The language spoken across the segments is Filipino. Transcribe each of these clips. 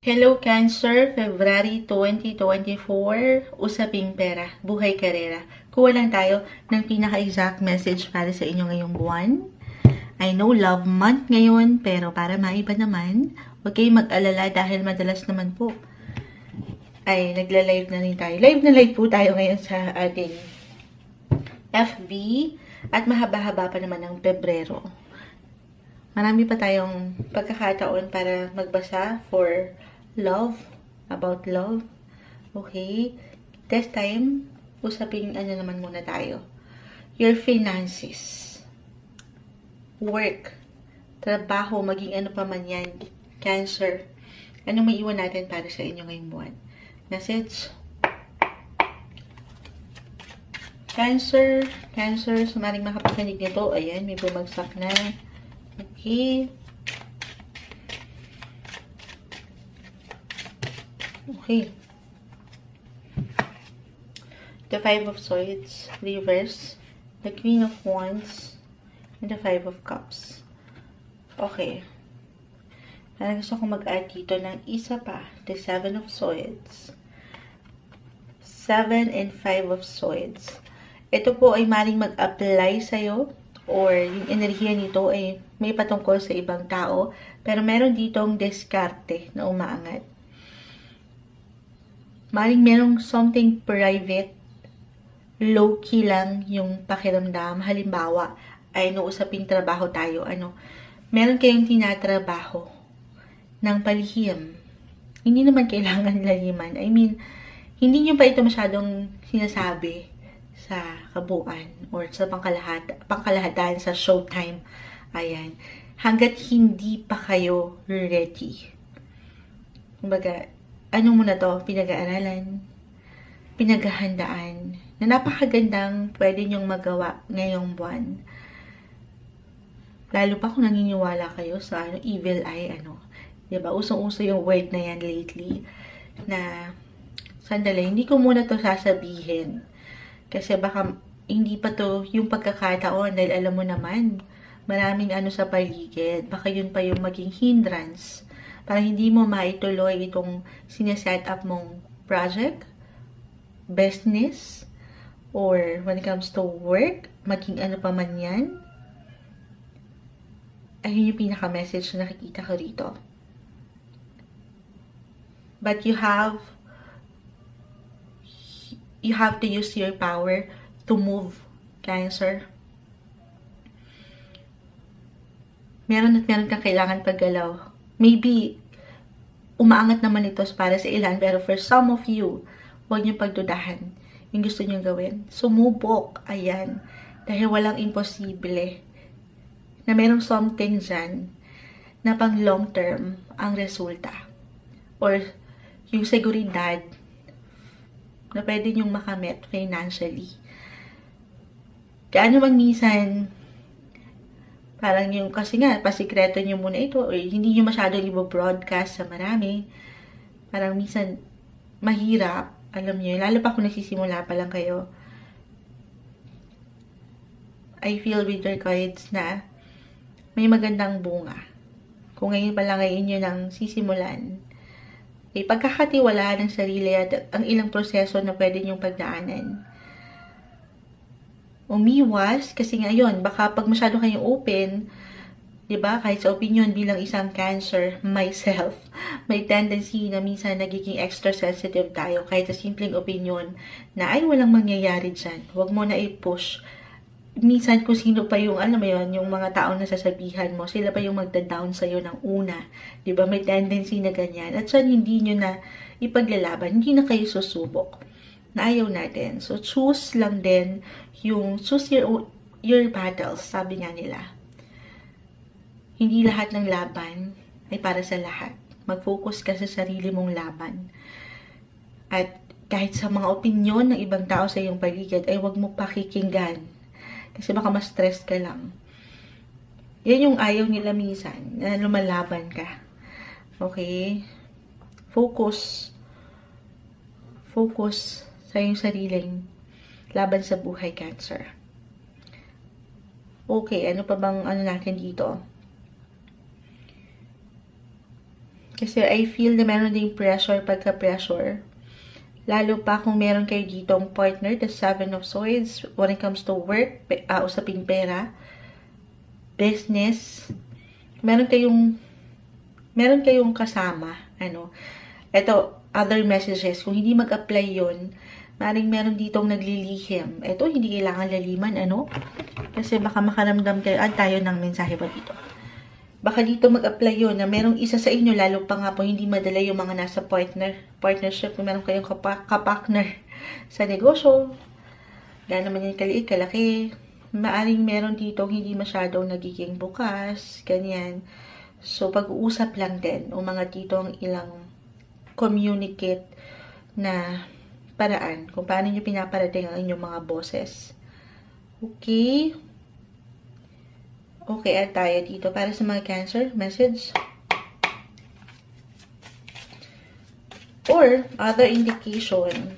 Hello Cancer, February 2024, usaping pera, buhay karera. Kuha lang tayo ng pinaka-exact message para sa inyo ngayong buwan. I know love month ngayon, pero para maiba naman, huwag kayong mag-alala dahil madalas naman po ay nagla-live na rin tayo. Live na live po tayo ngayon sa ating FB at mahaba-haba pa naman ng Pebrero. Marami pa tayong pagkakataon para magbasa for love, about love. Okay? This time, usaping ano naman muna tayo. Your finances. Work. Trabaho, maging ano pa man yan. Cancer. Anong may iwan natin para sa inyo ngayong buwan? Message. Cancer. Cancer. Sumaring makapakinig nito. Ayan, may bumagsak na. Okay. Okay. The Five of Swords, reverse. The Queen of Wands, and the Five of Cups. Okay. Parang gusto kong mag-add dito ng isa pa. The Seven of Swords. 7 and 5 of Swords. Ito po ay maring mag-apply sa'yo or yung enerhiya nito ay may patungkol sa ibang tao, pero meron ditong diskarte na umaangat. Maring merong something private, low-key lang yung pakiramdam. Halimbawa, ay usaping trabaho tayo. Meron kayong tinatrabaho ng palihim. Hindi naman kailangan laliman. I mean, hindi nyo pa ito masyadong sinasabi sa kabuuan or sa pangkalahatan sa showtime. Ayan. Hanggat hindi pa kayo ready. Kumbaga, ano muna to? Pinag-aaralan, pinaghahandaan, na napakagandang pwede nyong magawa ngayong buwan. Lalo pa kung naniniwala kayo sa evil eye, Diba? Usong-uso yung word na yan lately, na sandali, hindi ko muna to sasabihin. Kasi baka hindi pa to yung pagkakataon dahil alam mo naman, maraming sa paligid. Baka yun pa yung maging hindrance para hindi mo maituloy itong sineset up mong project, business, or when it comes to work, maging ano pa man yan. Ayun yung pinaka-message na nakikita ko rito. But you have to use your power to move, Cancer. Meron kang kailangan paggalaw. Maybe, umaangat naman ito para sa ilan, pero for some of you, huwag niyong pagdudahan yung gusto niyong gawin. Sumubok, ayan. Dahil walang imposible. Na merong something dyan na pang long term ang resulta. Or yung seguridad na pwede niyong makamit financially. Kaano man minsan, parang yung, kasi nga, pasikreto nyo muna ito, or hindi nyo masyado i-broadcast sa marami. Parang minsan, mahirap, alam nyo, lalo pa kung nagsisimula pa lang kayo. I feel with your cards na may magandang bunga. Kung ngayon pa lang ngayon nyo nang sisimulan, ay pagkakatiwala ng sarili at ang ilang proseso na pwede nyong pagdaanan. Umiwas, kasi ngayon, baka pag masyado kayong open, diba, kahit sa opinion bilang isang Cancer, myself, may tendency na minsan nagiging extra sensitive tayo, kahit sa simpleng opinion, na ay walang mangyayari dyan, huwag mo na i-push. Minsan kung sino pa yung, yung mga tao na sasabihan mo, sila pa yung magda-down sa'yo ng una, diba, may tendency na ganyan, at saan hindi nyo na ipaglalaban, hindi na kayo susubok. Na ayaw natin. So, choose lang din choose your battles, sabi nga nila. Hindi lahat ng laban ay para sa lahat. Mag-focus ka sa sarili mong laban. At kahit sa mga opinyon ng ibang tao sa iyong paligid, ay huwag mo pakikinggan. Kasi baka ma-stress ka lang. Yan yung ayaw nila minsan, na lumalaban ka. Okay? Focus sa iyong sariling laban sa buhay, Cancer. Okay, ano pa bang natin dito? Kasi I feel na meron ding pressure pagka-pressure. Lalo pa kung meron kayo ditong partner, the Seven of Swords, when it comes to work, usaping pera, business, meron kayong kasama, ano. Ito, other messages, kung hindi mag-apply yun, meron ditong naglilihim. Ito, hindi kailangan laliman, ano. Kasi baka makaramdam kayo, tayo ng mensahe pa dito. Baka dito mag-apply yun na merong isa sa inyo, lalo pa nga po hindi madala yung mga nasa partnership, kung meron kayong kapartner sa negosyo, dahil naman yung kaliit, kalaki, maaring meron dito hindi masyadong nagiging bukas, ganyan. So, pag-uusap lang din, o mga dito ang ilang communicate na paraan kung paano nyo pinaparating ang inyong mga bosses. Okay? Okay, at tayo dito para sa mga Cancer message. Or, other indication.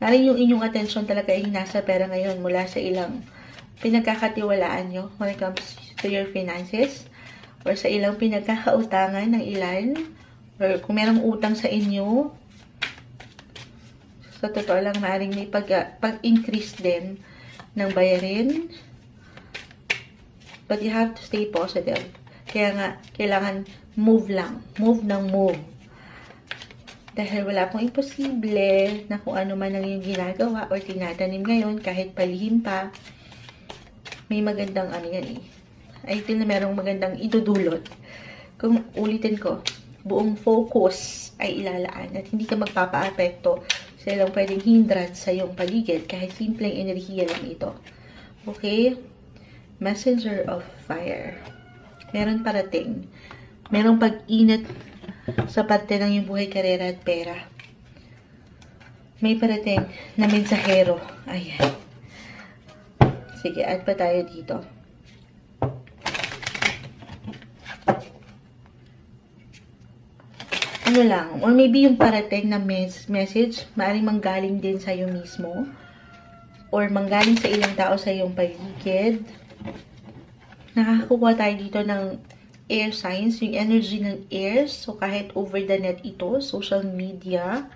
Narin yung inyong attention talaga ay nasa pera ngayon mula sa ilang pinagkakatiwalaan nyo when it comes to your finances. Or sa ilang pinagkakautangan ng ilan. Or kung merong utang sa inyo. Sa totoo lang, maaaring may pag-increase din ng bayarin. But you have to stay positive. Kaya nga, kailangan move lang. Move ng move. Dahil wala pong imposible na kung ano man ang yung ginagawa or tinatanim ngayon, kahit palihim pa, may magandang ano yan eh. I feel na merong magandang idudulot. Kung ulitin ko, buong focus ay ilalaan at hindi ka magpapa-apekto sa ilang pwedeng hindrance sa iyong paligid kahit simpleng enerhiya lang ito. Okay? Messenger of Fire. Meron parating. Merong pag-init sa parte ng iyong buhay, karera at pera. May parating na mensahero. Ayan. Sige, add pa tayo dito. Ano lang, or maybe yung parating na message, maaaring manggaling din sa iyo mismo, or manggaling sa ilang tao sa iyong paligid. Nakakakuha tayo dito ng air signs, yung energy ng air. So, kahit over the net ito, social media,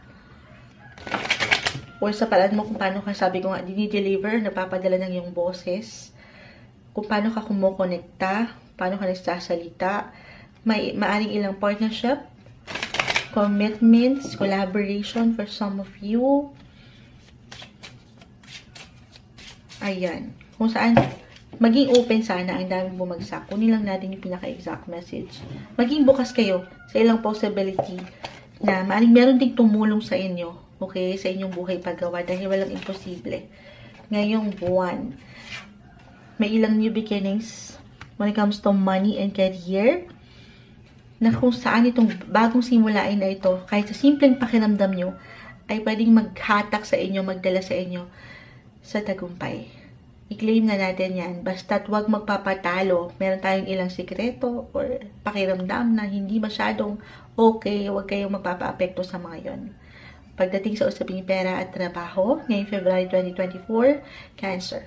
or sa paraan mo kung paano ka, sabi ko nga, dinideliver, napapadala ng yung boses, kung paano ka kumukonekta, paano ka nagsasalita, maaring ilang partnership, commitments, collaboration for some of you. Ayan. Kung saan, maging open sana, ang daming bumagsak. Kunin lang natin yung pinaka-exact message. Maging bukas kayo sa ilang possibility na maaaring meron ding tumulong sa inyo, okay, sa inyong buhay paggawa dahil walang imposible. Ngayong buwan, may ilang new beginnings when it comes to money and career na kung saan itong bagong simulain na ito, kahit sa simpleng pakiramdam nyo, ay pwedeng maghatak sa inyo, magdala sa inyo sa tagumpay. I-claim na natin yan. Basta't huwag magpapatalo. Meron tayong ilang sikreto or pakiramdam na hindi masyadong okay. Huwag kayong magpapa-apekto sa mga yon. Pagdating sa usaping pera at trabaho, ngayong February 2024, Cancer.